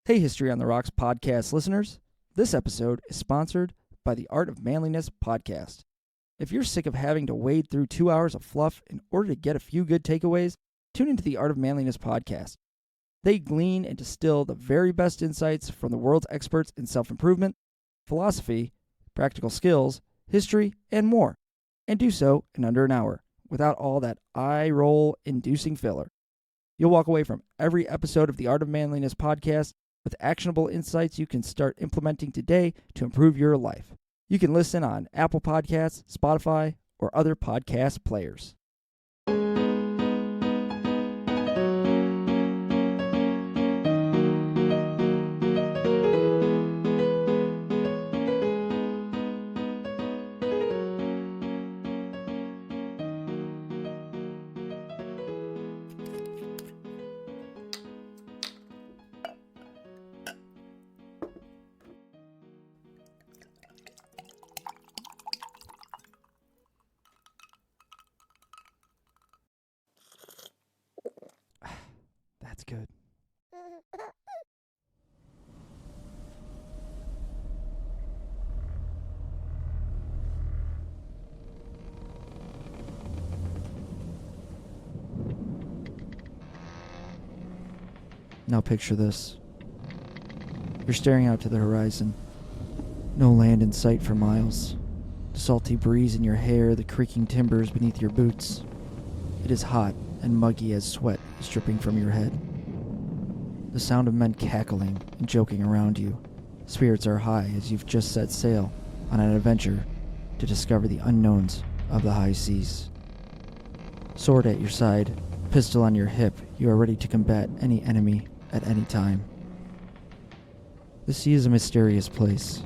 Hey, History on the Rocks podcast listeners. This episode is sponsored by the Art of Manliness podcast. If you're sick of having to wade through 2 hours of fluff in order to get a few good takeaways, tune into the Art of Manliness podcast. They glean and distill the very best insights from the world's experts in self-improvement, philosophy, practical skills, history, and more, and do so in under an hour without all that eye-roll-inducing filler. You'll walk away from every episode of the Art of Manliness podcast with actionable insights you can start implementing today to improve your life. You can listen on Apple Podcasts, Spotify, or other podcast players. That's good. Now picture this. You're staring out to the horizon. No land in sight for miles. The salty breeze in your hair, the creaking timbers beneath your boots. It is hot and muggy as sweat is dripping from your head. The sound of men cackling and joking around you. Spirits are high as you've just set sail on an adventure to discover the unknowns of the high seas. Sword at your side, pistol on your hip, you are ready to combat any enemy at any time. The sea is a mysterious place.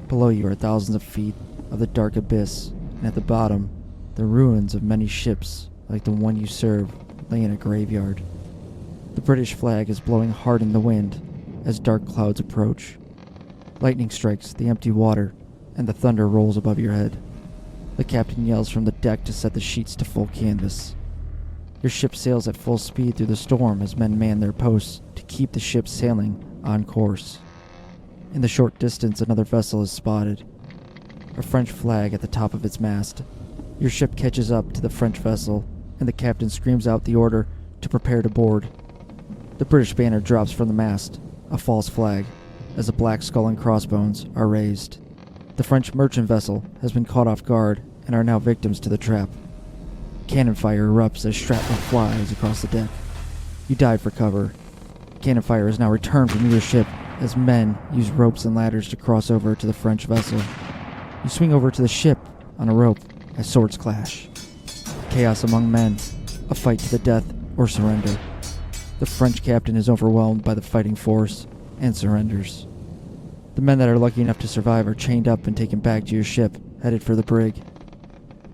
Below you are thousands of feet of the dark abyss, and at the bottom, the ruins of many ships like the one you serve lay in a graveyard. The British flag is blowing hard in the wind as dark clouds approach. Lightning strikes the empty water, and the thunder rolls above your head. The captain yells from the deck to set the sheets to full canvas. Your ship sails at full speed through the storm as men man their posts to keep the ship sailing on course. In the short distance, another vessel is spotted, a French flag at the top of its mast. Your ship catches up to the French vessel, and the captain screams out the order to prepare to board. The British banner drops from the mast, a false flag, as the black skull and crossbones are raised. The French merchant vessel has been caught off guard and are now victims to the trap. Cannon fire erupts as shrapnel flies across the deck. You dive for cover. Cannon fire is now returned from your ship as men use ropes and ladders to cross over to the French vessel. You swing over to the ship on a rope as swords clash. Chaos among men, a fight to the death or surrender. The French captain is overwhelmed by the fighting force and surrenders. The men that are lucky enough to survive are chained up and taken back to your ship, headed for the brig.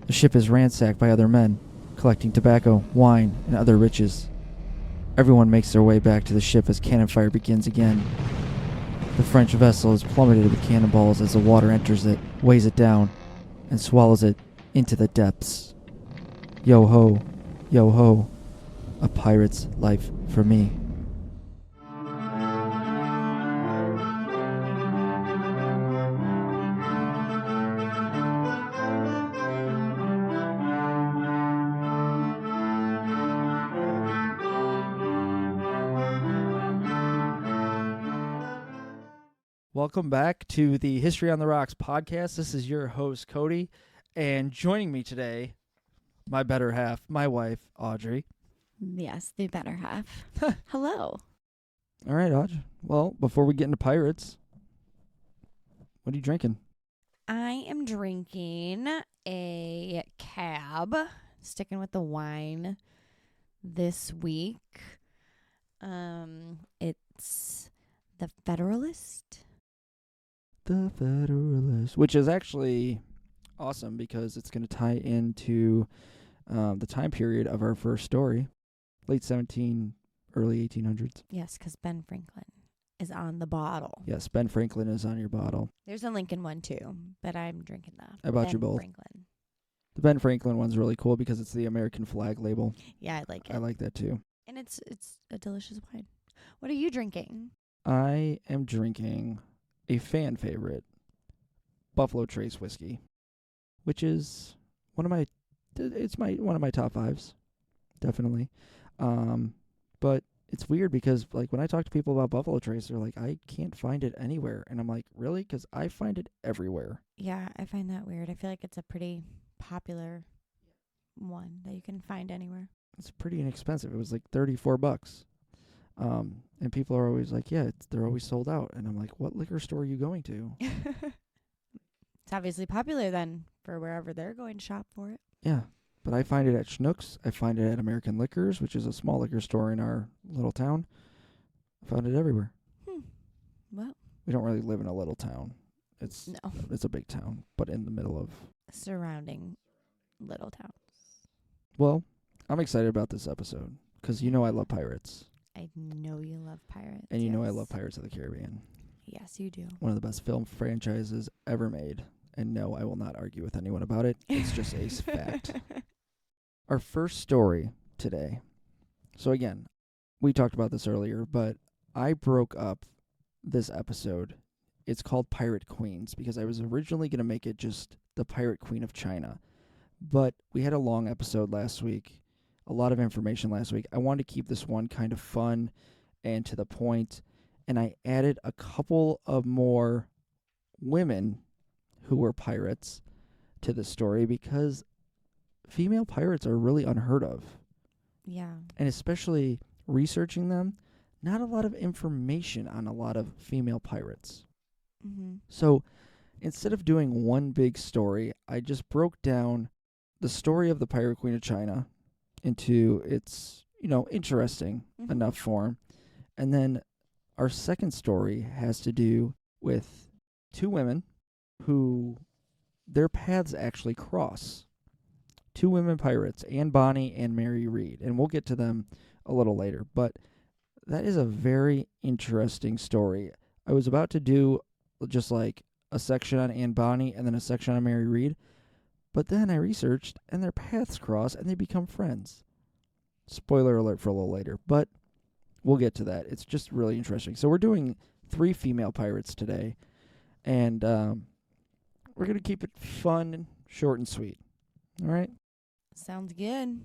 The ship is ransacked by other men, collecting tobacco, wine, and other riches. Everyone makes their way back to the ship as cannon fire begins again. The French vessel is plummeted with cannonballs as the water enters it, weighs it down, and swallows it into the depths. Yo ho, a pirate's life for me. Welcome back to the History on the Rocks podcast. This is your host, Cody, and joining me today, my better half, my wife, Audrey. Yes, the better half. Hello. All right, Audrey. Well, before we get into pirates, what are you drinking? I am drinking a cab, sticking with the wine this week. It's the Federalist. The Federalist, which is actually awesome because it's going to tie into the time period of our first story, late 17, early 1800s. Yes, because Ben Franklin is on the bottle. Yes, Ben Franklin is on your bottle. There's a Lincoln one too, but I'm drinking that. I bought Ben you both. Franklin. The Ben Franklin one's really cool because it's the American flag label. Yeah, I like it. I like that too. And it's a delicious wine. What are you drinking? I am drinking a fan favorite, Buffalo Trace whiskey, which is one of my one of my top fives, definitely. But it's weird because like when I talk to people about Buffalo Trace, they're like, I can't find it anywhere, and I'm like, really? Because I find it everywhere. Yeah, I find that weird. I feel like it's a pretty popular one that you can find anywhere. It's pretty inexpensive. It was like $34. And people are always like, yeah, they're always sold out. And I'm like, what liquor store are you going to? It's obviously popular then for wherever they're going to shop for it. Yeah. But I find it at Schnucks. I find it at American Liquors, which is a small liquor store in our little town. I found it everywhere. Well, We don't really live in a little town. It's a big town, but in the middle of... surrounding little towns. Well, I'm excited about this episode because you know I love pirates. I know you love pirates. And you know I love Pirates of the Caribbean. Yes, you do. One of the best film franchises ever made. And no, I will not argue with anyone about it. It's just a fact. Our first story today. So again, we talked about this earlier, but I broke up this episode. It's called Pirate Queens because I was originally going to make it just the Pirate Queen of China. But we had a long episode last week, a lot of information last week. I wanted to keep this one kind of fun and to the point, and I added a couple of more women who were pirates to the story because female pirates are really unheard of. Yeah. And especially researching them, not a lot of information on a lot of female pirates. Mm-hmm. So instead of doing one big story, I just broke down the story of the Pirate Queen of China into its, interesting enough form. And then our second story has to do with two women who their paths actually cross. Two women pirates, Bonny and Mary Reid. And we'll get to them a little later. But that is a very interesting story. I was about to do just like a section on Bonny and then a section on Mary Reid. But then I researched, and their paths cross, and they become friends. Spoiler alert for a little later, but we'll get to that. It's just really interesting. So we're doing 3 female pirates today, and we're going to keep it fun, short, and sweet. All right? Sounds good.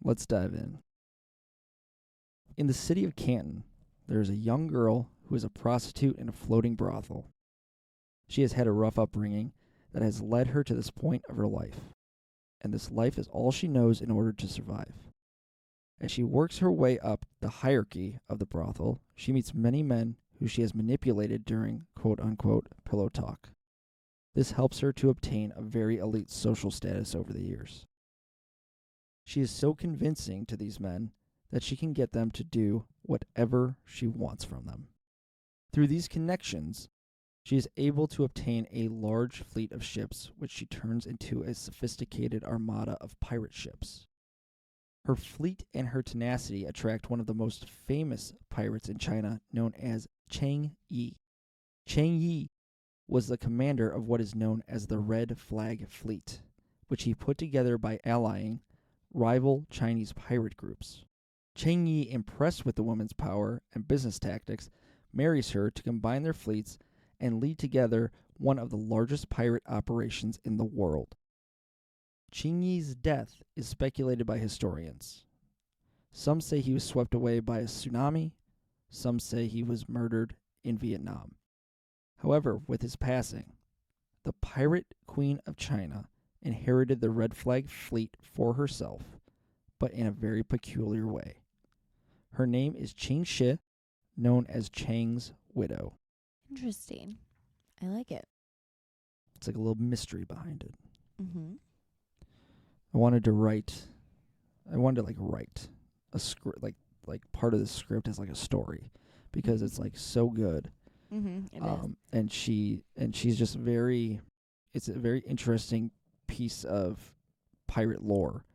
Let's dive in. In the city of Canton, there is a young girl who is a prostitute in a floating brothel. She has had a rough upbringing that has led her to this point of her life, and this life is all she knows in order to survive. As she works her way up the hierarchy of the brothel, she meets many men who she has manipulated during quote-unquote pillow talk. This helps her to obtain a very elite social status over the years. She is so convincing to these men that she can get them to do whatever she wants from them. Through these connections, she is able to obtain a large fleet of ships, which she turns into a sophisticated armada of pirate ships. Her fleet and her tenacity attract one of the most famous pirates in China, known as Ching Shih. Ching Shih was the commander of what is known as the Red Flag Fleet, which he put together by allying rival Chinese pirate groups. Ching Shih, impressed with the woman's power and business tactics, marries her to combine their fleets and lead together one of the largest pirate operations in the world. Ching Shih's death is speculated by historians. Some say he was swept away by a tsunami. Some say he was murdered in Vietnam. However, with his passing, the Pirate Queen of China inherited the Red Flag Fleet for herself, but in a very peculiar way. Her name is Ching Shih, known as Chang's widow. Interesting. I like it. It's like a little mystery behind it. Mm-hmm. I wanted to write a script, like part of the script as like a story, because it's like so good. Mm-hmm. It is. And she's just it's a very interesting piece of pirate lore,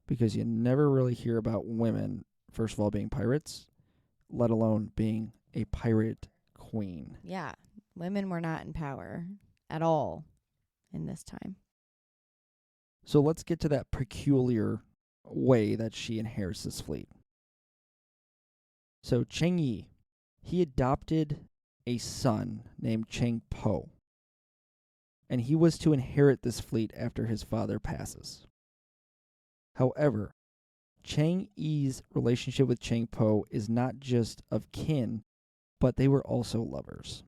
because you never really hear about women, first of all, being pirates, let alone being a pirate queen. Yeah. Women were not in power at all in this time. So let's get to that peculiar way that she inherits this fleet. So Ching Shih He adopted a son named Chang Po, and he was to inherit this fleet after his father passes. However, Chang Yi's relationship with Chang Po is not just of kin, but they were also lovers.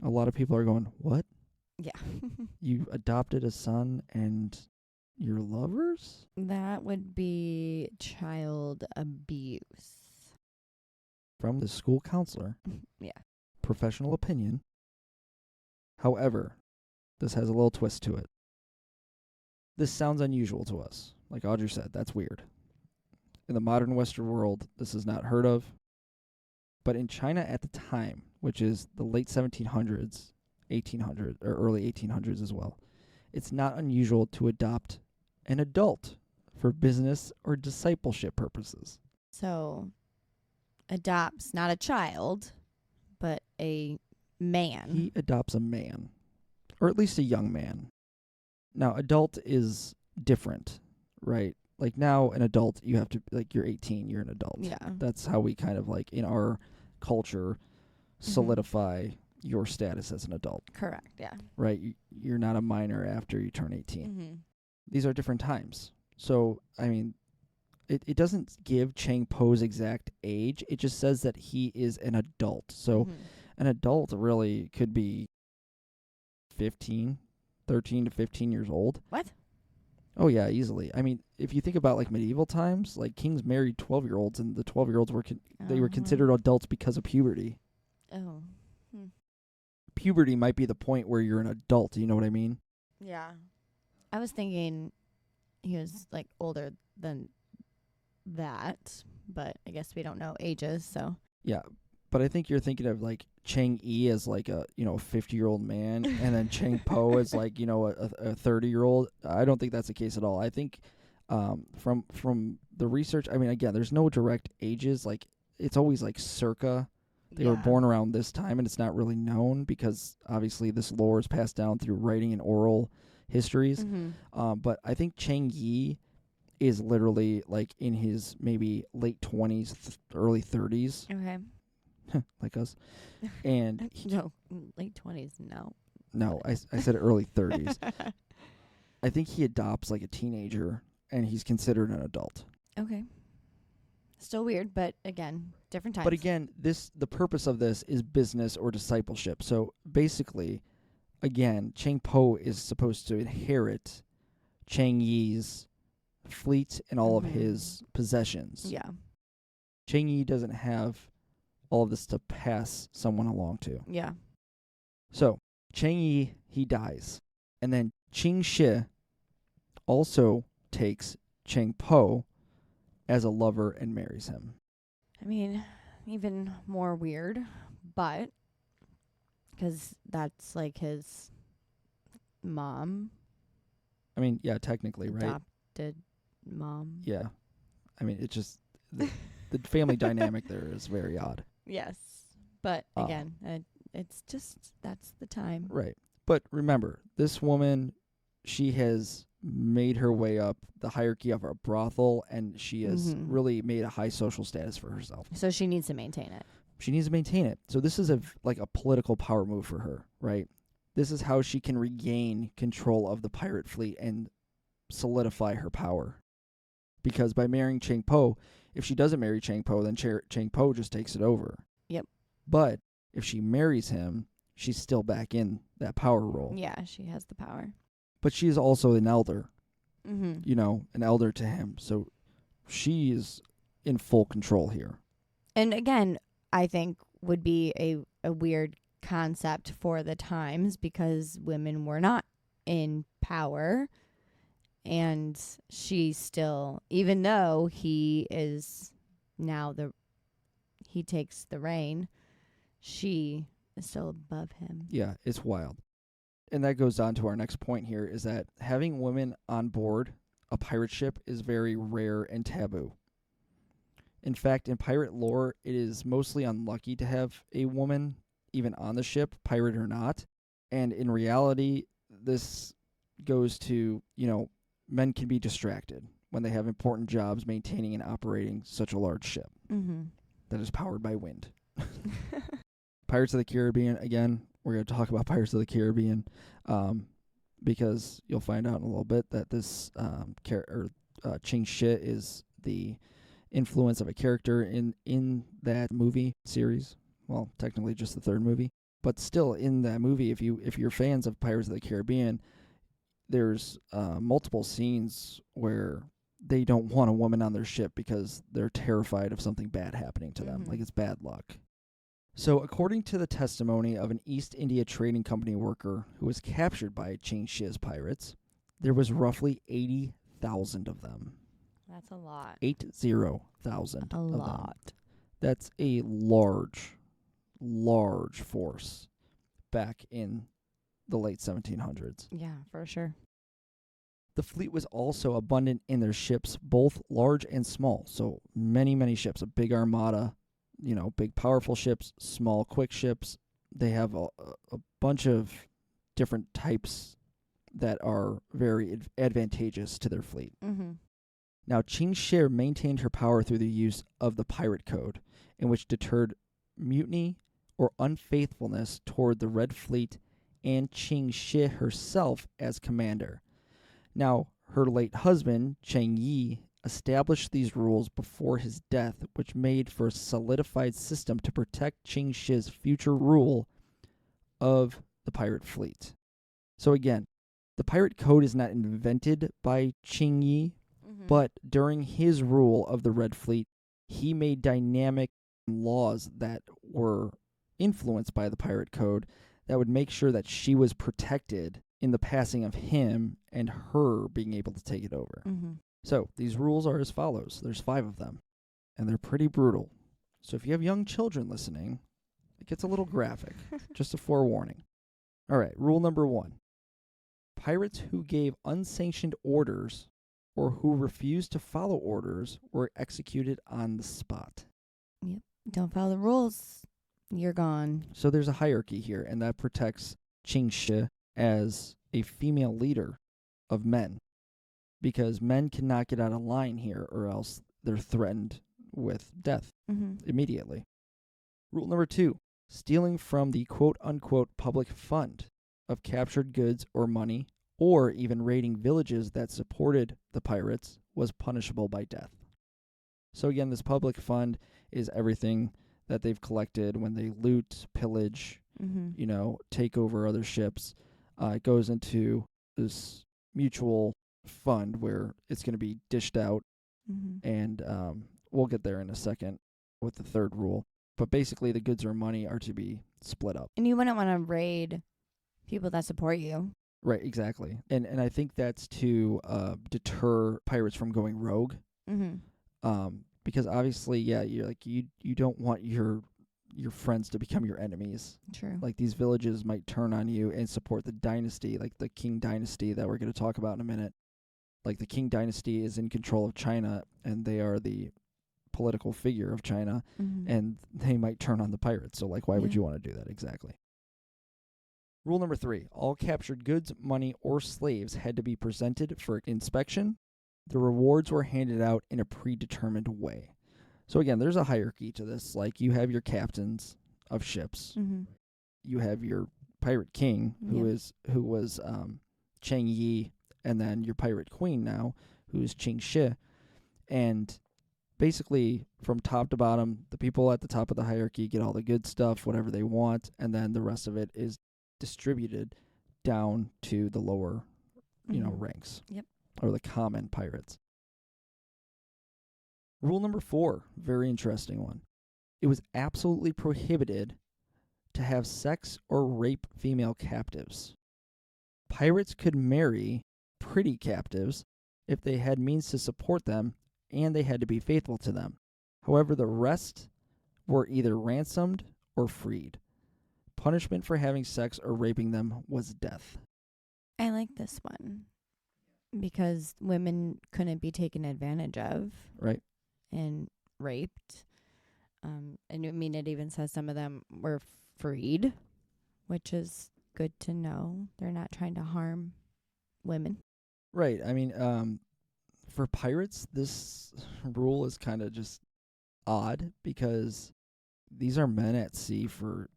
A lot of people are going, what? Yeah. You adopted a son and you're lovers? That would be child abuse. From the school counselor. Yeah. Professional opinion. However, this has a little twist to it. This sounds unusual to us. Like Audrey said, that's weird. In the modern Western world, this is not heard of. But in China at the time, which is the late 1700s, 1800s, or early 1800s as well, it's not unusual to adopt an adult for business or discipleship purposes. So, adopts not a child, but a man. He adopts a man, or at least a young man. Now, adult is different, right? Like now, an adult, you have to, like, you're 18, you're an adult. Yeah. That's how we kind of, like, in our culture, solidify your status as an adult. Correct, yeah. Right? You're not a minor after you turn 18. Mm-hmm. These are different times. So, I mean, it doesn't give Chang Po's exact age. It just says that he is an adult. So, an adult really could be 13 to 15 years old. What? Oh, yeah, easily. I mean, if you think about, like, medieval times, like, kings married 12-year-olds, and the 12-year-olds were they were considered adults because of puberty. Oh. Puberty might be the point where you're an adult, you know what I mean? Yeah. I was thinking he was, like, older than that, but I guess we don't know ages, so. Yeah, but I think you're thinking of, like, Chang Yi as, like, a 50-year-old man, and then Chang Po as, like, a 30-year-old. I don't think that's the case at all. I think from the research, I mean, again, there's no direct ages. Like, it's always, like, circa. They were born around this time, and it's not really known because, obviously, this lore is passed down through writing and oral histories. But I think Chang Yi is literally, like, in his maybe late 20s, early 30s. Okay. Like us. And no, late 20s, no. No, I said early 30s. I think he adopts, like, a teenager, and he's considered an adult. Okay. Still weird, but again, different times. But again, the purpose of this is business or discipleship. So basically, again, Chang Po is supposed to inherit Chang Yi's fleet and all of his possessions. Yeah. Chang Yi doesn't have all of this to pass someone along to. Yeah. So, Chang Yi, he dies. And then Ching Shih also takes Chang Po as a lover and marries him. I mean, even more weird, but because that's like his mom. I mean, yeah, technically, right? Adopted mom. Yeah. I mean, it's just the family dynamic there is very odd. Yes. But again, it's just, that's the time. Right. But remember, this woman, she has made her way up the hierarchy of a brothel, and she has really made a high social status for herself. So she needs to maintain it. She needs to maintain it. So this is a political power move for her, right? This is how she can regain control of the pirate fleet and solidify her power. Because by marrying Chang Po, if she doesn't marry Chang Po, then Chang Po just takes it over. Yep. But if she marries him, she's still back in that power role. Yeah, she has the power. But she is also an elder, an elder to him. So she is in full control here. And again, I think would be a weird concept for the times because women were not in power. And she still, even though he is now he takes the reign, she is still above him. Yeah, it's wild. And that goes on to our next point here, is that having women on board a pirate ship is very rare and taboo. In fact, in pirate lore, it is mostly unlucky to have a woman even on the ship, pirate or not. And in reality, this goes to, men can be distracted when they have important jobs maintaining and operating such a large ship. that is powered by wind. Pirates of the Caribbean, again, we're going to talk about Pirates of the Caribbean because you'll find out in a little bit that this Ching Shih is the influence of a character in that movie series. Well, technically just the third movie. But still, in that movie, if you're fans of Pirates of the Caribbean, there's multiple scenes where they don't want a woman on their ship because they're terrified of something bad happening to them, like it's bad luck. So, according to the testimony of an East India Trading Company worker who was captured by Ching Shih's pirates, there was roughly 80,000 of them. That's a lot. 80,000 A of lot. them. That's a large force back in the late 1700s. Yeah, for sure. The fleet was also abundant in their ships, both large and small. So many ships, a big armada, big powerful ships, small quick ships. They have a bunch of different types that are very advantageous to their fleet. Mm-hmm. Now, Ching Shih maintained her power through the use of the pirate code, in which deterred mutiny or unfaithfulness toward the Red Fleet and Ching Shih herself as commander. Now, her late husband, Cheng Yi, established these rules before his death, which made for a solidified system to protect Ching Shih's future rule of the pirate fleet. So again, the pirate code is not invented by Cheng Yi, but during his rule of the Red Fleet, he made dynamic laws that were influenced by the pirate code that would make sure that she was protected in the passing of him and her being able to take it over. Mm-hmm. So these rules are as follows. There's 5 of them, and they're pretty brutal. So if you have young children listening, it gets a little graphic. Just a forewarning. All right, rule number 1. Pirates who gave unsanctioned orders or who refused to follow orders were executed on the spot. Yep. Don't follow the rules. You're gone. So there's a hierarchy here, and that protects Ching Shih as a female leader of men, because men cannot get out of line here or else they're threatened with death immediately. Rule number 2, stealing from the quote-unquote public fund of captured goods or money, or even raiding villages that supported the pirates, was punishable by death. So again, this public fund is everything that they've collected when they loot, pillage, take over other ships. It goes into this mutual fund where it's going to be dished out, and we'll get there in a second with the third rule. But basically, the goods or money are to be split up. And you wouldn't want to raid people that support you. Right, exactly. And I think that's to deter pirates from going rogue. Because obviously, yeah, you don't want your friends to become your enemies. True. Like, these villages might turn on you and support the dynasty, like the Qing dynasty that we're going to talk about in a minute. Like, the Qing dynasty is in control of China, and they are the political figure of China, and they might turn on the pirates. So, like, why would you want to do that? Exactly. Rule number 3, all captured goods, money, or slaves had to be presented for inspection. The rewards were handed out in a predetermined way. So again, there's a hierarchy to this. Like, you have your captains of ships. You have your pirate king, who was Cheng Yi, and then your pirate queen now, who is Ching Shih. And basically, from top to bottom, the people at the top of the hierarchy get all the good stuff, whatever they want, and then the rest of it is distributed down to the lower, ranks. Yep. Or the common pirates. Rule number 4, very interesting one. It was absolutely prohibited to have sex or rape female captives. Pirates could marry pretty captives if they had means to support them, and they had to be faithful to them. However, the rest were either ransomed or freed. Punishment for having sex or raping them was death. I like this one because women couldn't be taken advantage of. Right. And raped. And I mean, it even says some of them were freed, which is good to know. They're not trying to harm women. Right. I mean, for pirates, this rule is kind of just odd because these are men at sea for,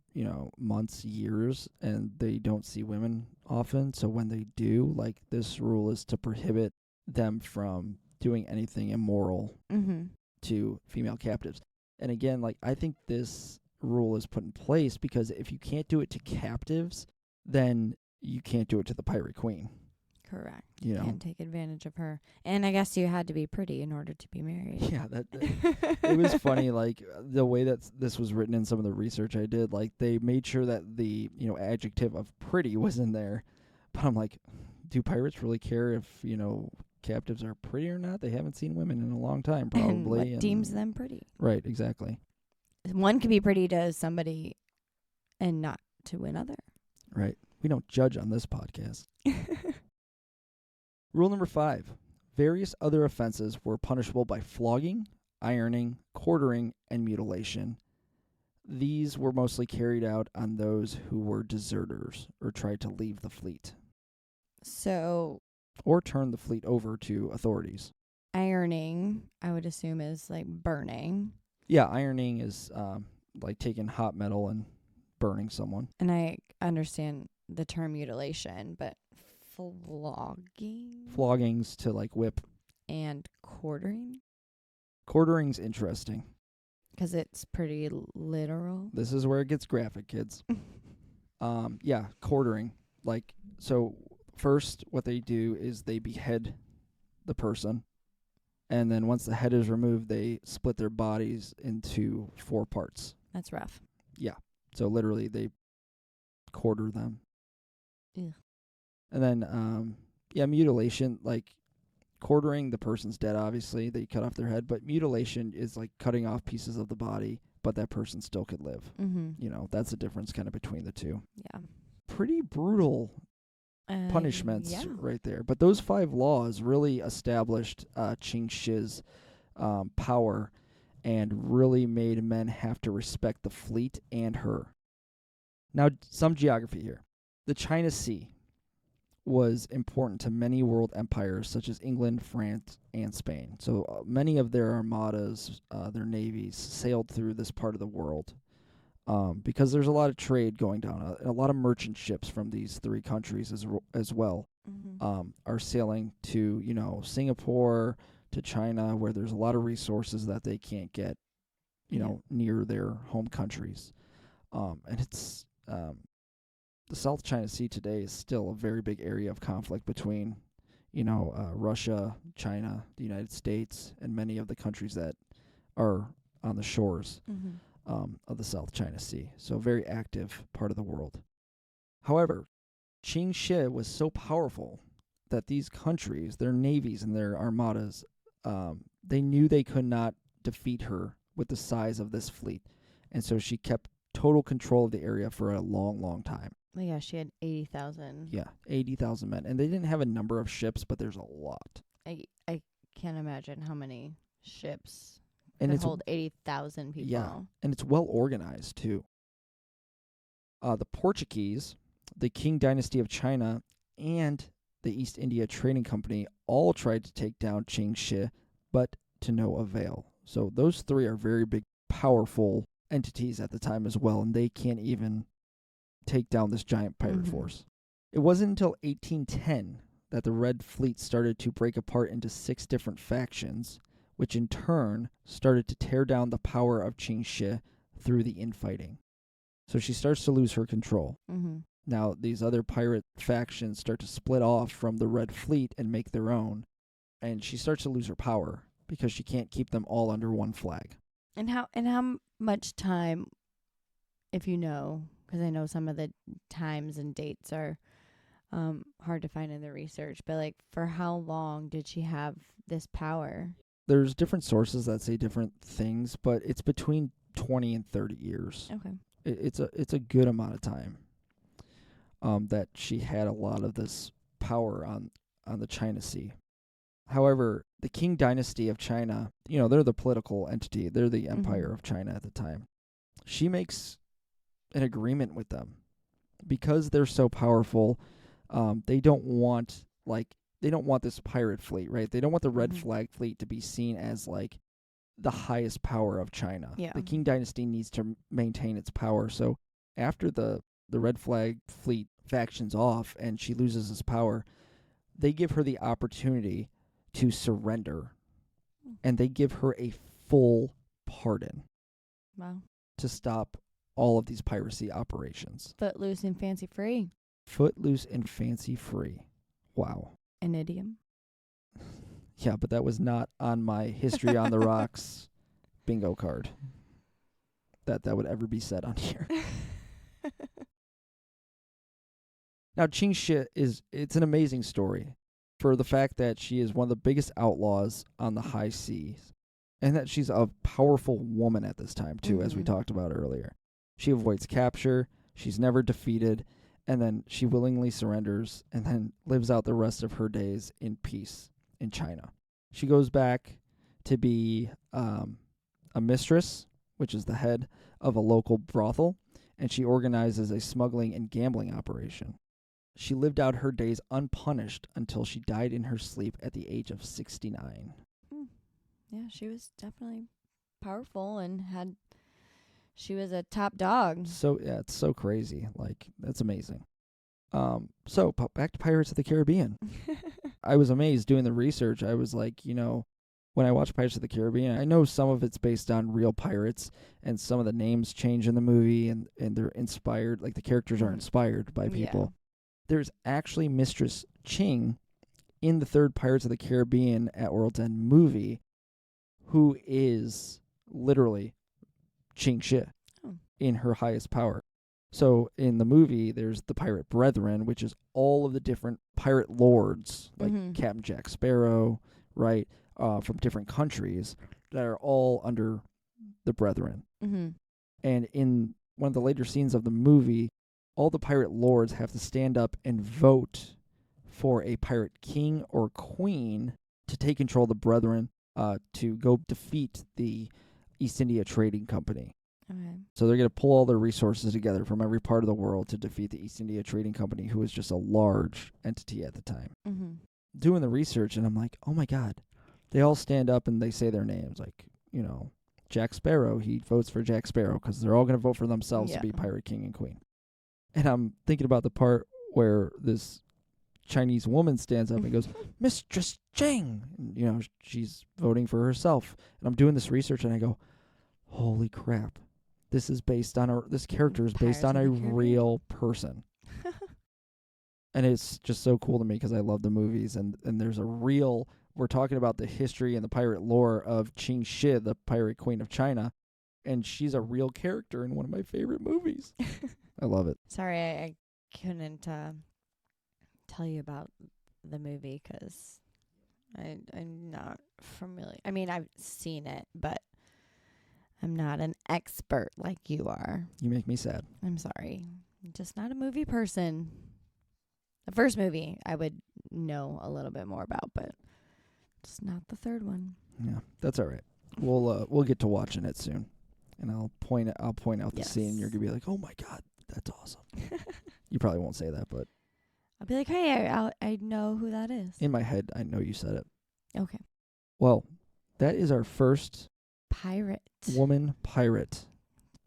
months, years, and they don't see women often. So when they do, like, this rule is to prohibit them from doing anything immoral to female captives. And again, like, I think this rule is put in place because if you can't do it to captives, then you can't do it to the pirate queen. Correct. You know? Can't take advantage of her. And I guess you had to be pretty in order to be married. Yeah, it was funny, like, the way that this was written in some of the research I did, like, they made sure that the, adjective of pretty was in there. But I'm like, do pirates really care if, captives are pretty or not? They haven't seen women in a long time, probably. And what deems them pretty? Right, exactly. One could be pretty to somebody and not to another. Right. We don't judge on this podcast. Rule number 5. Various other offenses were punishable by flogging, ironing, quartering, and mutilation. These were mostly carried out on those who were deserters or tried to leave the fleet. So, or turn the fleet over to authorities. Ironing, I would assume, is like burning. Yeah, ironing is like taking hot metal and burning someone. And I understand the term mutilation, but flogging? Flogging's to like whip. And quartering? Quartering's interesting. Because it's pretty literal. This is where it gets graphic, kids. Yeah, quartering. Like, so first what they do is they behead the person. And then once the head is removed, they split their bodies into 4 parts. That's rough. Yeah. So literally they quarter them. Yeah. And then, mutilation, like quartering, the person's dead, obviously. They cut off their head. But mutilation is like cutting off pieces of the body, but that person still could live. Mm-hmm. That's the difference kind of between the two. Yeah. Pretty brutal punishments right there. But those 5 laws really established Ching Shih's power and really made men have to respect the fleet and her. Now, some geography here. The China Sea was important to many world empires such as England, France, and Spain. So many of their armadas, their navies, sailed through this part of the world because there's a lot of trade going down. A lot of merchant ships from these 3 countries as well are sailing to, Singapore, to China, where there's a lot of resources that they can't get, near their home countries. And it's... the South China Sea today is still a very big area of conflict between, Russia, China, the United States, and many of the countries that are on the shores of the South China Sea. So a very active part of the world. However, Ching Shih was so powerful that these countries, their navies and their armadas, they knew they could not defeat her with the size of this fleet. And so she kept total control of the area for a long, long time. Well, yeah, she had 80,000. Yeah, 80,000 men. And they didn't have a number of ships, but there's a lot. I can't imagine how many ships And could hold 80,000 people. Yeah, and it's well organized, too. The Portuguese, the Qing dynasty of China, and the East India Trading Company all tried to take down Ching Shih, but to no avail. So those 3 are very big, powerful entities at the time as well, and they can't even take down this giant pirate force. It wasn't until 1810 that the Red Fleet started to break apart into 6 different factions, which in turn started to tear down the power of Ching Shih through the infighting. So she starts to lose her control. Now, these other pirate factions start to split off from the Red Fleet and make their own, and she starts to lose her power because she can't keep them all under one flag. And how much time, if you know, because I know some of the times and dates are hard to find in the research, but like for how long did she have this power? There's different sources that say different things, but it's between 20 and 30 years. Okay. It's a good amount of time that she had a lot of this power on the China Sea. However, the Qing dynasty of China, they're the political entity. They're the empire of China at the time. She makes an agreement with them because they're so powerful. They don't want this pirate fleet, right? They don't want the red flag fleet to be seen as like the highest power of China. Yeah. The Qing dynasty needs to maintain its power. So after the Red Flag fleet factions off and she loses its power, they give her the opportunity to surrender, and they give her a full pardon Wow. to stop all of these piracy operations. Footloose and fancy free. Footloose and fancy free. Wow. An idiom. Yeah, but that was not on my History on the Rocks bingo card. That would ever be said on here. Now, Ching Shih it's an amazing story for the fact that she is one of the biggest outlaws on the high seas, and that she's a powerful woman at this time, too, as we talked about earlier. She avoids capture, she's never defeated, and then she willingly surrenders and then lives out the rest of her days in peace in China. She goes back to be a mistress, which is the head of a local brothel, and she organizes a smuggling and gambling operation. She lived out her days unpunished until she died in her sleep at the age of 69. Yeah, she was definitely powerful and she was a top dog. So, yeah, it's so crazy. Like, that's amazing. So, back to Pirates of the Caribbean. I was amazed doing the research. I was like, when I watch Pirates of the Caribbean, I know some of it's based on real pirates, and some of the names change in the movie, and they're inspired, like the characters are inspired by people. Yeah. There's actually Mistress Ching in the third Pirates of the Caribbean at World's End movie, who is literally Ching Shih in her highest power. So in the movie, there's the Pirate Brethren, which is all of the different pirate lords, like Captain Jack Sparrow, right, from different countries that are all under the Brethren. And in one of the later scenes of the movie, all the pirate lords have to stand up and vote for a pirate king or queen to take control of the Brethren, to go defeat the East India Trading Company. Okay. So they're going to pull all their resources together from every part of the world to defeat the East India Trading Company, who was just a large entity at the time. Doing the research, and I'm like, oh my God. They all stand up and they say their names. Like, Jack Sparrow, he votes for Jack Sparrow because they're all going to vote for themselves to be Pirate King and Queen. And I'm thinking about the part where this Chinese woman stands up and goes, Mistress Ching. And, she's voting for herself. And I'm doing this research and I go, holy crap. This character is based on a real person. And it's just so cool to me because I love the movies. And there's we're talking about the history and the pirate lore of Ching Shih, the Pirate Queen of China. And she's a real character in one of my favorite movies. I love it. Sorry, I couldn't tell you about the movie because I'm not familiar. I mean, I've seen it, but I'm not an expert like you are. You make me sad. I'm sorry. I'm just not a movie person. The first movie I would know a little bit more about, but just not the third one. Yeah, that's all right. We'll get to watching it soon, and I'll point out the scene. And you're gonna be like, "Oh my God, that's awesome." You probably won't say that, but I'll be like, "Hey, I know who that is." In my head, I know you said it. Okay. Well, that is our first woman pirate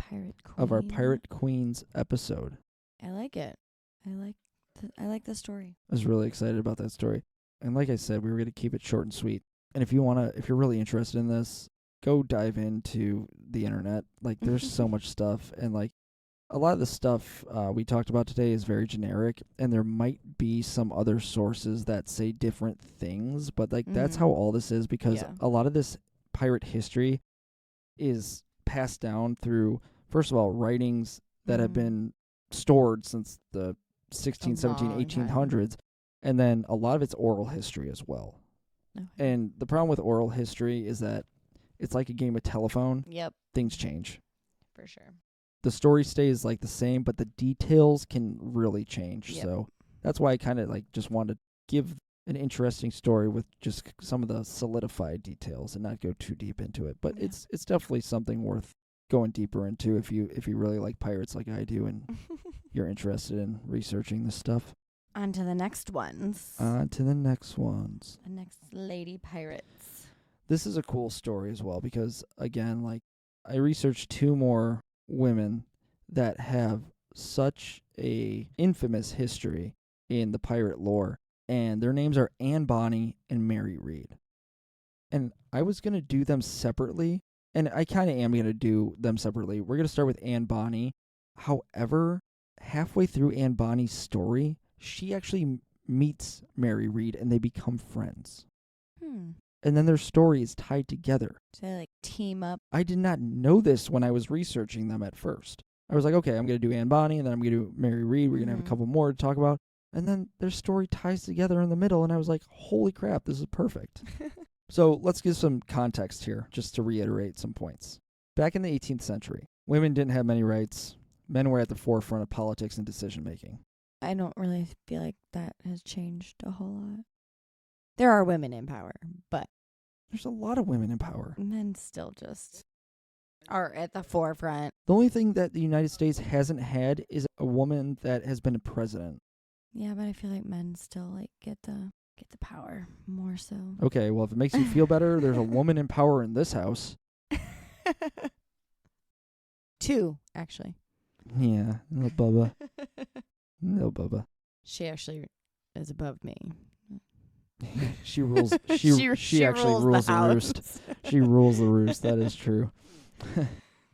queen of our Pirate Queens episode. I like it. I like the story. I was really excited about that story. And like I said, we were going to keep it short and sweet. And if you're really interested in this, go dive into the internet. Like, there's so much stuff. And, like, a lot of the stuff we talked about today is very generic. And there might be some other sources that say different things. But, like, that's how all this is. Because a lot of this pirate history is passed down through, first of all, writings that have been stored since the 16, 17, 1800s. And then a lot of it's oral history as well. Okay. And the problem with oral history is that it's like a game of telephone. Yep. Things change. For sure. The story stays like the same, but the details can really change. Yep. So that's why I kind of like just wanted to give an interesting story with just some of the solidified details and not go too deep into it. But it's definitely something worth going deeper into if you really like pirates like I do and you're interested in researching this stuff. On to the next ones. The next The next lady pirates. This is a cool story as well because, again, like, I researched 2 more women that have such a infamous history in the pirate lore, and their names are Bonny and Mary Reid. And I was going to do them separately, and I kind of am going to do them separately. We're going to start with Bonny. However, halfway through Bonny's story, she actually meets Mary Reid, and they become friends. And then their story is tied together. So they, like, team up. I did not know this when I was researching them at first. I was like, okay, I'm going to do Bonny, and then I'm going to do Mary Reid. We're going to have a couple more to talk about. And then their story ties together in the middle, and I was like, holy crap, this is perfect. So let's give some context here, just to reiterate some points. Back in the 18th century, women didn't have many rights. Men were at the forefront of politics and decision-making. I don't really feel like that has changed a whole lot. There are women in power, but there's a lot of women in power. Men still just are at the forefront. The only thing that the United States hasn't had is a woman that has been a president. Yeah, but I feel like men still, like, get the power more so. Okay, well, if it makes you feel better, there's a woman in power in this house. 2, actually. Yeah, little Bubba. Little Bubba. She actually is above me. She rules. She actually rules the roost. She rules the roost. That is true.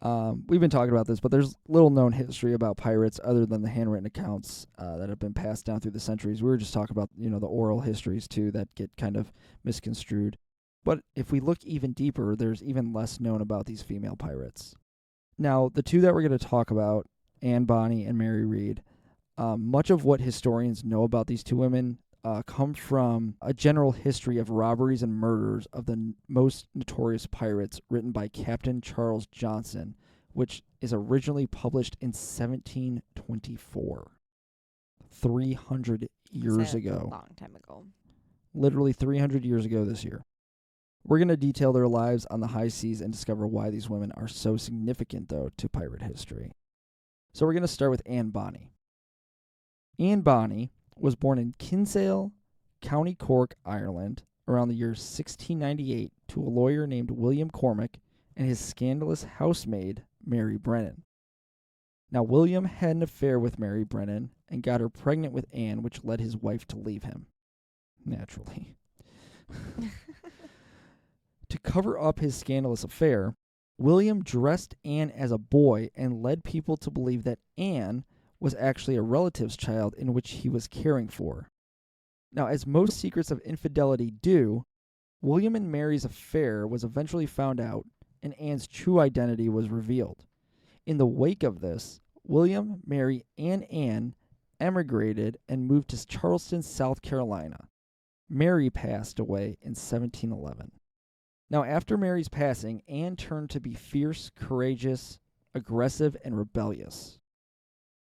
We've been talking about this, but there's little known history about pirates other than the handwritten accounts that have been passed down through the centuries. We were just talking about, the oral histories too that get kind of misconstrued. But if we look even deeper, there's even less known about these female pirates. Now, the 2 that we're going to talk about, Bonny and Mary Reid, much of what historians know about these 2 women come from a general history of robberies and murders of the most notorious pirates written by Captain Charles Johnson, which is originally published in 1724. 300 years ago. A long time ago. Literally 300 years ago this year. We're going to detail their lives on the high seas and discover why these women are so significant, though, to pirate history. So we're going to start with Bonny. Bonny was born in Kinsale, County Cork, Ireland, around the year 1698 to a lawyer named William Cormac and his scandalous housemaid, Mary Brennan. Now, William had an affair with Mary Brennan and got her pregnant with Anne, which led his wife to leave him. Naturally. To cover up his scandalous affair, William dressed Anne as a boy and led people to believe that Anne was actually a relative's child in which he was caring for. Now, as most secrets of infidelity do, William and Mary's affair was eventually found out, and Anne's true identity was revealed. In the wake of this, William, Mary, and Anne emigrated and moved to Charleston, South Carolina. Mary passed away in 1711. Now, after Mary's passing, Anne turned to be fierce, courageous, aggressive, and rebellious.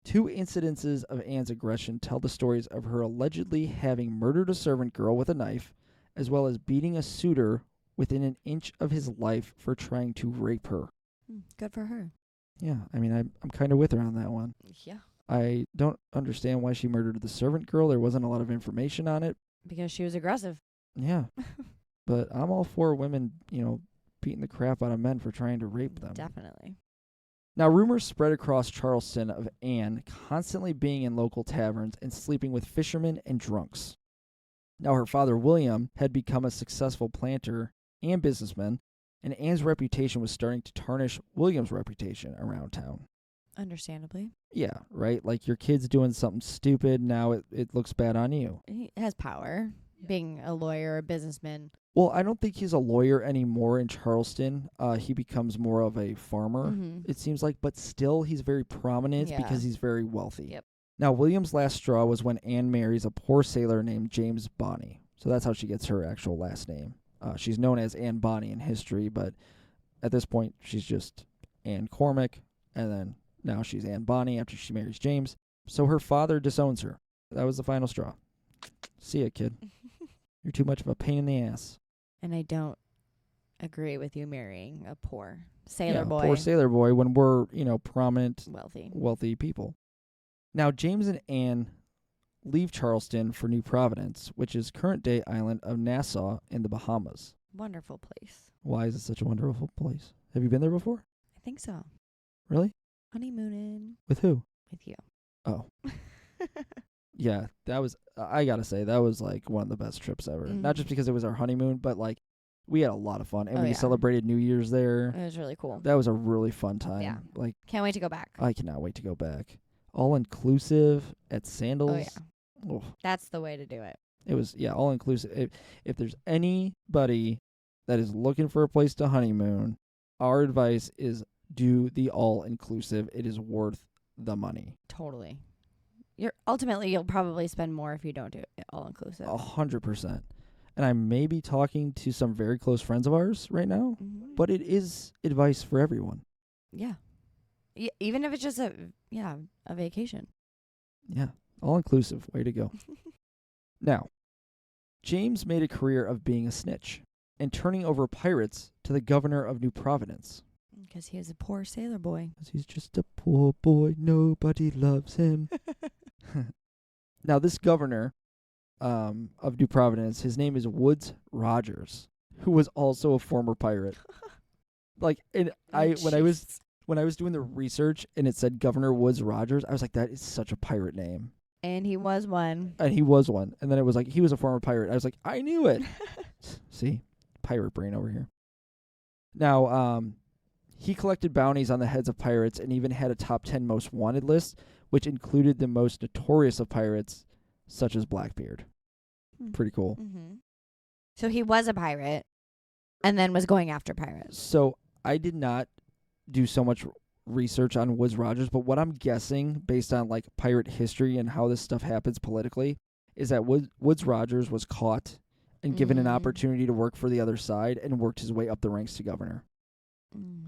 2 incidences of Anne's aggression tell the stories of her allegedly having murdered a servant girl with a knife, as well as beating a suitor within an inch of his life for trying to rape her. Good for her. Yeah, I mean, I'm kind of with her on that one. Yeah. I don't understand why she murdered the servant girl. There wasn't a lot of information on it. Because she was aggressive. Yeah. But I'm all for women, beating the crap out of men for trying to rape them. Definitely. Now, rumors spread across Charleston of Anne constantly being in local taverns and sleeping with fishermen and drunks. Now, her father, William, had become a successful planter and businessman, and Anne's reputation was starting to tarnish William's reputation around town. Understandably. Yeah, right? Like, your kid's doing something stupid, now it looks bad on you. He has power, being a lawyer, a businessman. Well, I don't think he's a lawyer anymore in Charleston. He becomes more of a farmer, it seems like, but still he's very prominent because he's very wealthy. Yep. Now, William's last straw was when Anne marries a poor sailor named James Bonny. So that's how she gets her actual last name. She's known as Anne Bonny in history, but at this point, she's just Anne Cormac, and then now she's Anne Bonny after she marries James. So her father disowns her. That was the final straw. See ya, kid. You're too much of a pain in the ass. And I don't agree with you marrying a poor sailor boy. Poor sailor boy when we're, prominent, wealthy people. Now, James and Anne leave Charleston for New Providence, which is current-day island of Nassau in the Bahamas. Wonderful place. Why is it such a wonderful place? Have you been there before? I think so. Really? Honeymooning With who? with you. Oh. Yeah, that was, I gotta say, that was like one of the best trips ever. Not just because it was our honeymoon, but like we had a lot of fun. And we celebrated New Year's there. It was really cool. That was a really fun time. Yeah. Like, can't wait to go back. I cannot wait to go back. All inclusive at Sandals. Oh, yeah. Oh, That's the way to do it. it was, yeah, all inclusive. If there's anybody that is looking for a place to honeymoon, our advice is do the all inclusive. It is worth the money. Totally. You'll probably spend more if you don't do it all inclusive. 100%. And I may be talking to some very close friends of ours right now, but it is advice for everyone. Yeah. Even if it's just a vacation. Yeah. All inclusive. Way to go. Now, James made a career of being a snitch and turning over pirates to the governor of New Providence. Because he was a poor sailor boy. Because he's just a poor boy. Nobody loves him. Now, this governor of New Providence, his name is Woodes Rogers, who was also a former pirate. Like, and when I was doing the research and it said Governor Woodes Rogers, I was like, that is such a pirate name. And he was one. And he was one. And then it was like, he was a former pirate. I was like, I knew it. See? Pirate brain over here. Now, he collected bounties on the heads of pirates and even had a top 10 most wanted list, which included the most notorious of pirates, such as Blackbeard. Pretty cool. Mm-hmm. So he was a pirate and then was going after pirates. So I did not do so much research on Woodes Rogers, but what I'm guessing, based on like pirate history and how this stuff happens politically, is that Woodes Rogers was caught and given an opportunity to work for the other side and worked his way up the ranks to governor.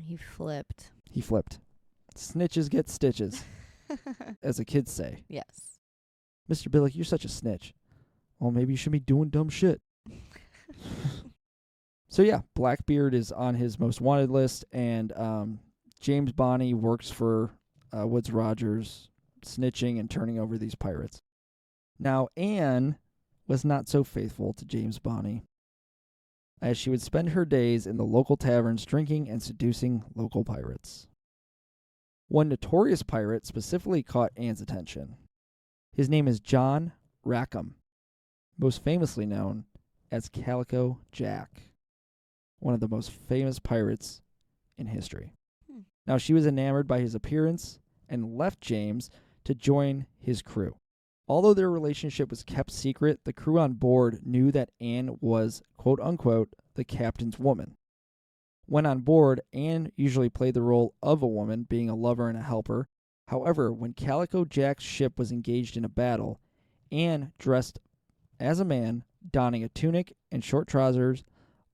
He flipped. He flipped. Snitches get stitches, as the kids say. Yes. Mr. Billick, you're such a snitch. Well, maybe you should be doing dumb shit. So yeah, Blackbeard is on his most wanted list, and James Bonny works for Woodes Rogers, snitching and turning over these pirates. Now, Anne was not so faithful to James Bonny, as she would spend her days in the local taverns drinking and seducing local pirates. One notorious pirate specifically caught Anne's attention. His name is John Rackham, most famously known as Calico Jack, one of the most famous pirates in history. Now, she was enamored by his appearance and left James to join his crew. Although their relationship was kept secret, the crew on board knew that Anne was, quote-unquote, the captain's woman. When on board, Anne usually played the role of a woman, being a lover and a helper. However, when Calico Jack's ship was engaged in a battle, Anne dressed as a man, donning a tunic and short trousers,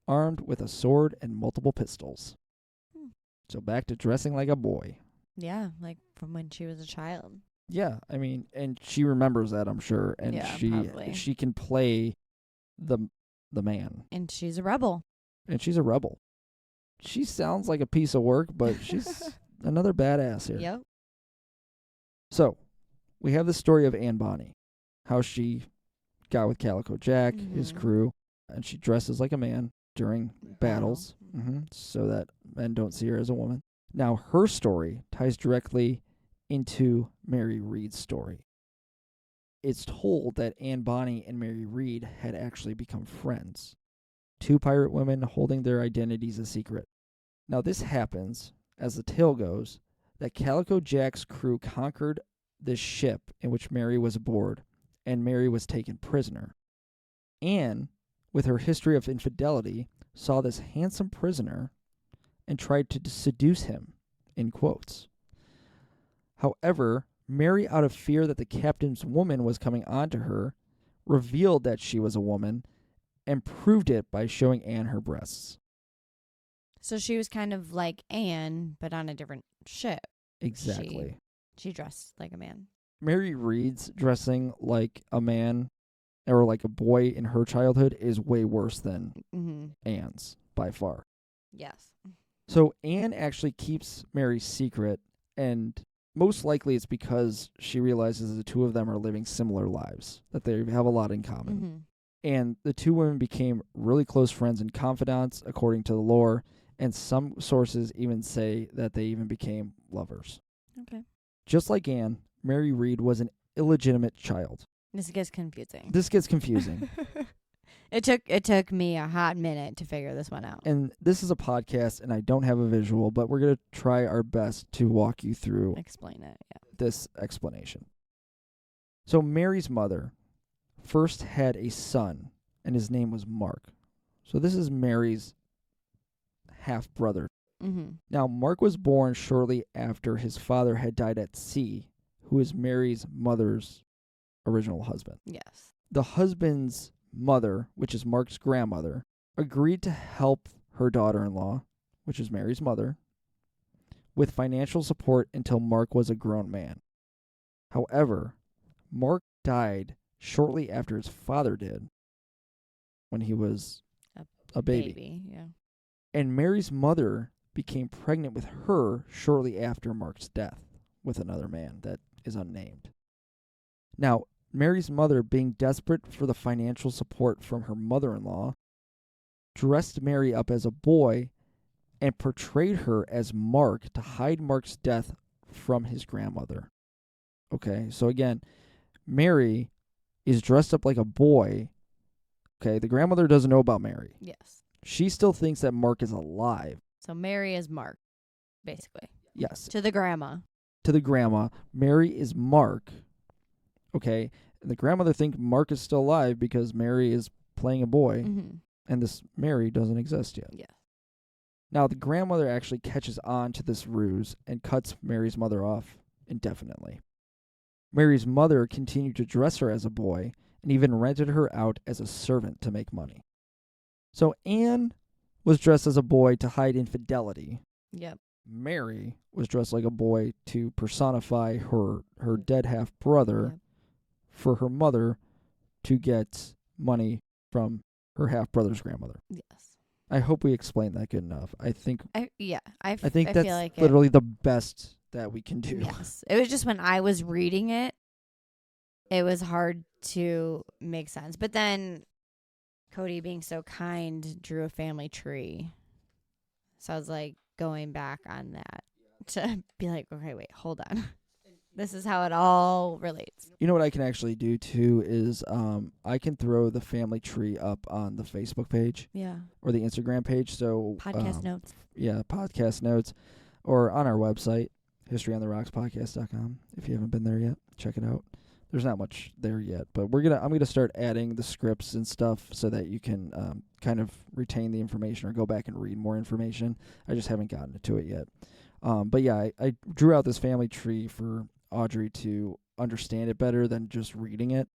armed with a sword and multiple pistols. So back to dressing like a boy. Yeah, like from when she was a child. Yeah, I mean, and she remembers that, I'm sure, and Yeah, she probably. she can play the man. And she's a rebel. And she's a rebel. She sounds like a piece of work, but she's another badass here. Yep. So, we have the story of Anne Bonny, how she got with Calico Jack, his crew, and she dresses like a man during battles, so that men don't see her as a woman. Now, her story ties directly into Mary Reid's story. It's told that Anne Bonny and Mary Reid had actually become friends, two pirate women holding their identities a secret. Now, this happens, as the tale goes, that Calico Jack's crew conquered this ship in which Mary was aboard, and Mary was taken prisoner. Anne, with her history of infidelity, saw this handsome prisoner and tried to seduce him, in quotes. However, Mary, out of fear that the captain's woman was coming on to her, revealed that she was a woman and proved it by showing Anne her breasts. So she was kind of like Anne, but on a different ship. Exactly. She dressed like a man. Mary Reid's dressing like a man or like a boy in her childhood is way worse than Anne's, by far. Yes. So Anne actually keeps Mary's secret, and most likely it's because she realizes the two of them are living similar lives, that they have a lot in common. And the two women became really close friends and confidants, according to the lore, and some sources even say that they even became lovers. Okay. Just like Anne, Mary Reid was an illegitimate child. This gets confusing. This gets confusing. It took me a hot minute to figure this one out. And this is a podcast, and I don't have a visual, but we're going to try our best to walk you through Explain it, yeah. this explanation. So Mary's mother first had a son, and his name was Mark. So this is Mary's half-brother. Mm-hmm. Now, Mark was born shortly after his father had died at sea, who is Mary's mother's original husband. Yes. The husband's mother, which is Mark's grandmother, agreed to help her daughter-in-law, which is Mary's mother, with financial support until Mark was a grown man. However, Mark died shortly after his father did, when he was a baby. Yeah. And Mary's mother became pregnant with her shortly after Mark's death with another man that is unnamed. Now, Mary's mother, being desperate for the financial support from her mother-in-law, dressed Mary up as a boy and portrayed her as Mark to hide Mark's death from his grandmother. Okay, so again, Mary is dressed up like a boy. Okay, the grandmother doesn't know about Mary. Yes. She still thinks that Mark is alive. So Mary is Mark, basically. Yes. To the grandma. To the grandma, Mary is Mark. Okay, and the grandmother thinks Mark is still alive because Mary is playing a boy, Mm-hmm. and this Mary doesn't exist yet. Yeah. Now, the grandmother actually catches on to this ruse and cuts Mary's mother off indefinitely. Mary's mother continued to dress her as a boy and even rented her out as a servant to make money. So Anne was dressed as a boy to hide infidelity. Yep. Mary was dressed like a boy to personify her dead half-brother, Yep. for her mother to get money from her half-brother's grandmother. Yes. I hope we explained that good enough. I think I that's feel like literally the best that we can do. Yes. It was just when I was reading it, it was hard to make sense. But then Cody, being so kind, drew a family tree. So I was like going back on that to be like, okay, wait, hold on. This is how it all relates. You know what I can actually do too is I can throw the family tree up on the Facebook page Yeah. or the Instagram page. So Podcast notes. Yeah, podcast notes, or on our website, historyontherockspodcast.com. If you haven't been there yet, check it out. There's not much there yet, but I'm gonna start adding the scripts and stuff so that you can kind of retain the information or go back and read more information. I just haven't gotten to it yet. But yeah, I drew out this family tree for Audrey to understand it better than just reading it,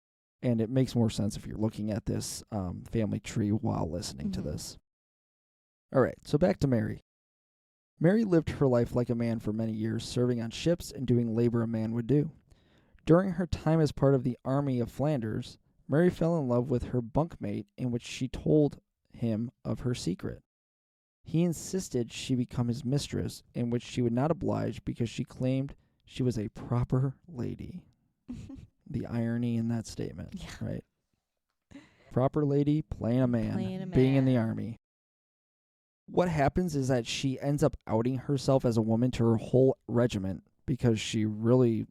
and it makes more sense if you're looking at this family tree while listening to this. All right, so back to Mary. Mary lived her life like a man for many years, serving on ships and doing labor a man would do. During her time as part of the Army of Flanders, Mary fell in love with her bunkmate, in which she told him of her secret. He insisted she become his mistress, in which she would not oblige because she claimed she was a proper lady. The irony in that statement, right? Proper lady, playing a man, being in the army. What happens is that she ends up outing herself as a woman to her whole regiment because she really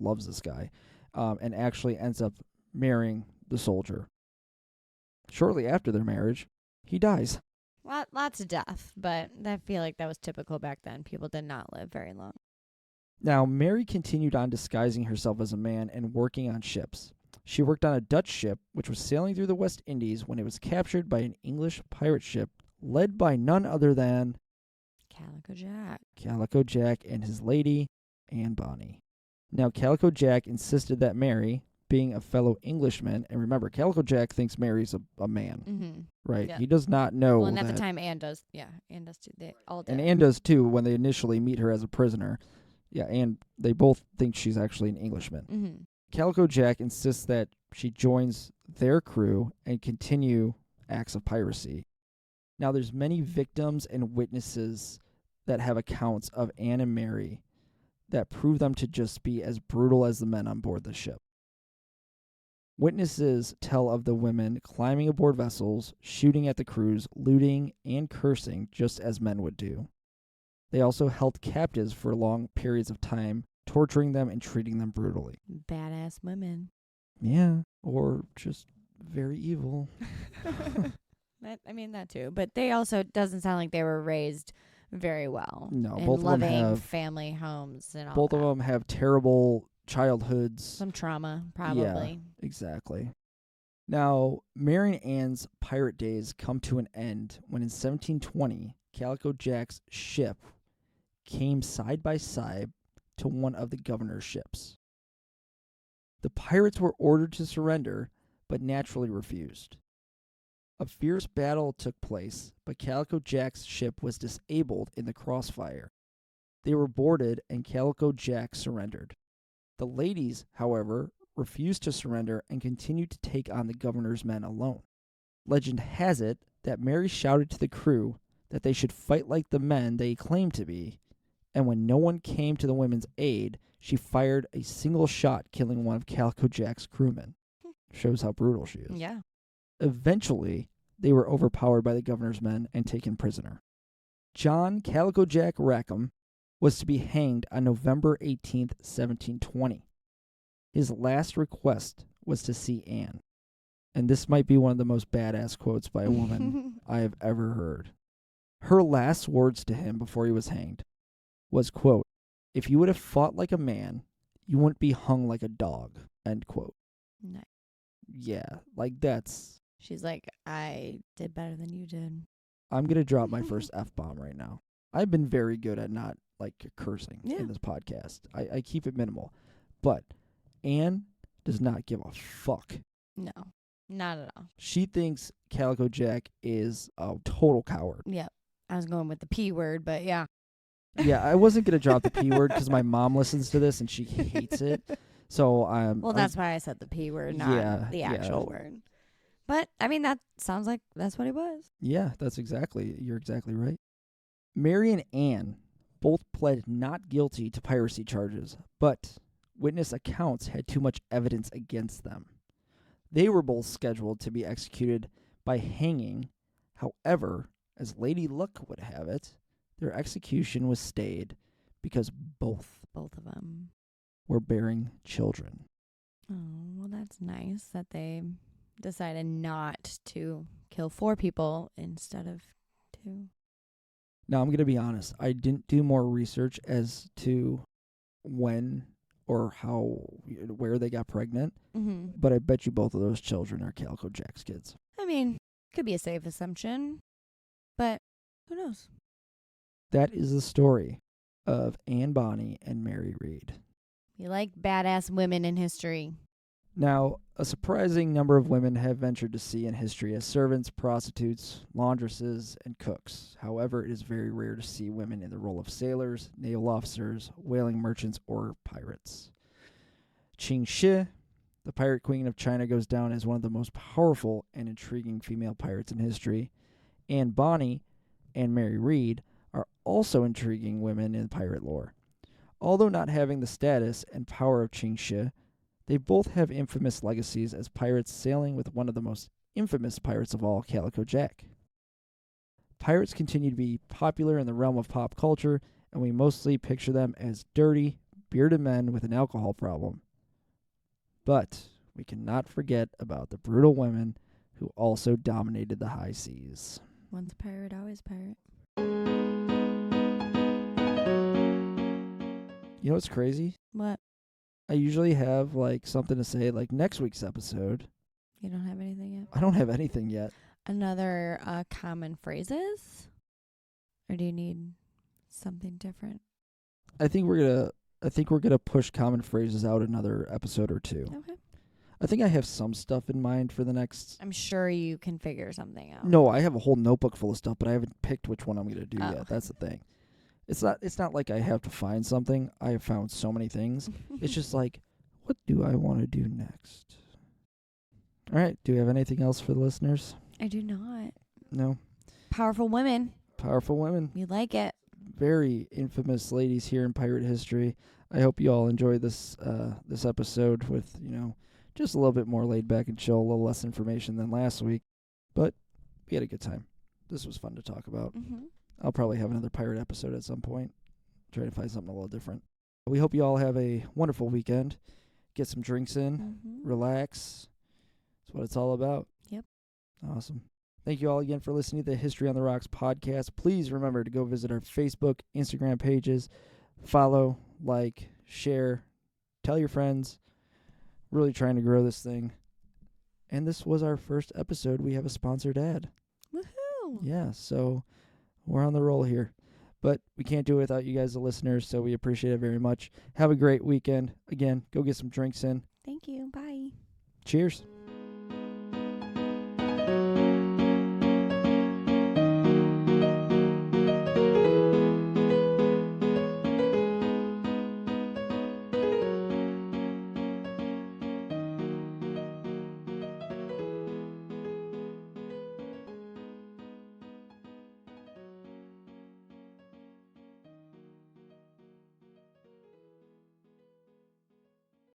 loves this guy, and actually ends up marrying the soldier. Shortly after their marriage, he dies. Lots of death, but I feel like that was typical back then. People did not live very long. Now, Mary continued on disguising herself as a man and working on ships. She worked on a Dutch ship, which was sailing through the West Indies when it was captured by an English pirate ship led by none other than Calico Jack. Calico Jack and his lady, Anne Bonny. Now, Calico Jack insisted that Mary, being a fellow Englishman, and remember, Calico Jack thinks Mary's a man, right? Yeah. He does not know. Well, and at the time, Anne does. Yeah, Anne does too. They all do. And Anne does too when they initially meet her as a prisoner. Yeah, and they both think she's actually an Englishman. Calico Jack insists that she joins their crew and continue acts of piracy. Now, there's many victims and witnesses that have accounts of Anne and Mary that prove them to just be as brutal as the men on board the ship. Witnesses tell of the women climbing aboard vessels, shooting at the crews, looting, and cursing just as men would do. They also held captives for long periods of time, torturing them and treating them brutally. Badass women. Yeah, or just very evil. That too. But they also, doesn't sound like they were raised very well. No, in both of them loving have family homes and all both that. of them have terrible childhoods. Some trauma, probably. Yeah, exactly. Now, Mary and Anne's pirate days come to an end when in 1720, Calico Jack's ship came side by side to one of the governor's ships. The pirates were ordered to surrender, but naturally refused. A fierce battle took place, but Calico Jack's ship was disabled in the crossfire. They were boarded, and Calico Jack surrendered. The ladies, however, refused to surrender and continued to take on the governor's men alone. Legend has it that Mary shouted to the crew that they should fight like the men they claimed to be, and when no one came to the women's aid, she fired a single shot, killing one of Calico Jack's crewmen. Shows how brutal she is. Yeah. Eventually, they were overpowered by the governor's men and taken prisoner. John Calico Jack Rackham was to be hanged on November 18th, 1720. His last request was to see Anne. And this might be one of the most badass quotes by a woman I have ever heard. Her last words to him before he was hanged was, quote, "If you would have fought like a man, you wouldn't be hung like a dog," end quote. Nice. Yeah, like that's... She's like, I did better than you did. I'm going to drop my first F-bomb right now. I've been very good at not, cursing in this podcast. I keep it minimal. But Anne does not give a fuck. No, not at all. She thinks Calico Jack is a total coward. Yep. I was going with the P word, but yeah. Yeah, I wasn't going to drop the P word because my mom listens to this and she hates it. So well, that's why I said the P word, not the actual word. But, that sounds like that's what it was. Yeah, you're exactly right. Mary and Anne both pled not guilty to piracy charges, but witness accounts had too much evidence against them. They were both scheduled to be executed by hanging. However, as Lady Luck would have it, their execution was stayed because both of them were bearing children. Oh, well, that's nice that they decided not to kill 4 people instead of 2. Now, I'm going to be honest. I didn't do more research as to when or where they got pregnant, but I bet you both of those children are Calico Jack's kids. Could be a safe assumption, but who knows? That is the story of Anne Bonny and Mary Reid. We like badass women in history. Now, a surprising number of women have ventured to sea in history as servants, prostitutes, laundresses, and cooks. However, it is very rare to see women in the role of sailors, naval officers, whaling merchants, or pirates. Ching Shih, the pirate queen of China, goes down as one of the most powerful and intriguing female pirates in history. Anne Bonny and Mary Reid are also intriguing women in pirate lore. Although not having the status and power of Ching Shih, they both have infamous legacies as pirates, sailing with one of the most infamous pirates of all, Calico Jack. Pirates continue to be popular in the realm of pop culture, and we mostly picture them as dirty, bearded men with an alcohol problem. But we cannot forget about the brutal women who also dominated the high seas. Once pirate, always pirate. You know what's crazy? What? I usually have something to say next week's episode. You don't have anything yet? I don't have anything yet. Another common phrases? Or do you need something different? I think we're gonna push common phrases out another episode or 2. Okay. I think I have some stuff in mind for the next... I'm sure you can figure something out. No, I have a whole notebook full of stuff, but I haven't picked which one I'm gonna do yet. Okay. That's the thing. It's not like I have to find something. I have found so many things. It's just what do I want to do next? All right. Do you have anything else for the listeners? I do not. No. Powerful women. Powerful women. We like it. Very infamous ladies here in pirate history. I hope you all enjoyed this episode with, Just a little bit more laid back and chill, a little less information than last week. But we had a good time. This was fun to talk about. Mm-hmm. I'll probably have another pirate episode at some point. Try to find something a little different. We hope you all have a wonderful weekend. Get some drinks in. Mm-hmm. Relax. That's what it's all about. Yep. Awesome. Thank you all again for listening to the History on the Rocks podcast. Please remember to go visit our Facebook, Instagram pages. Follow, like, share, tell your friends. Really trying to grow this thing. And this was our first episode. We have a sponsored ad. Woohoo! Yeah, so we're on the roll here. But we can't do it without you guys, the listeners, so we appreciate it very much. Have a great weekend. Again, go get some drinks in. Thank you. Bye. Cheers.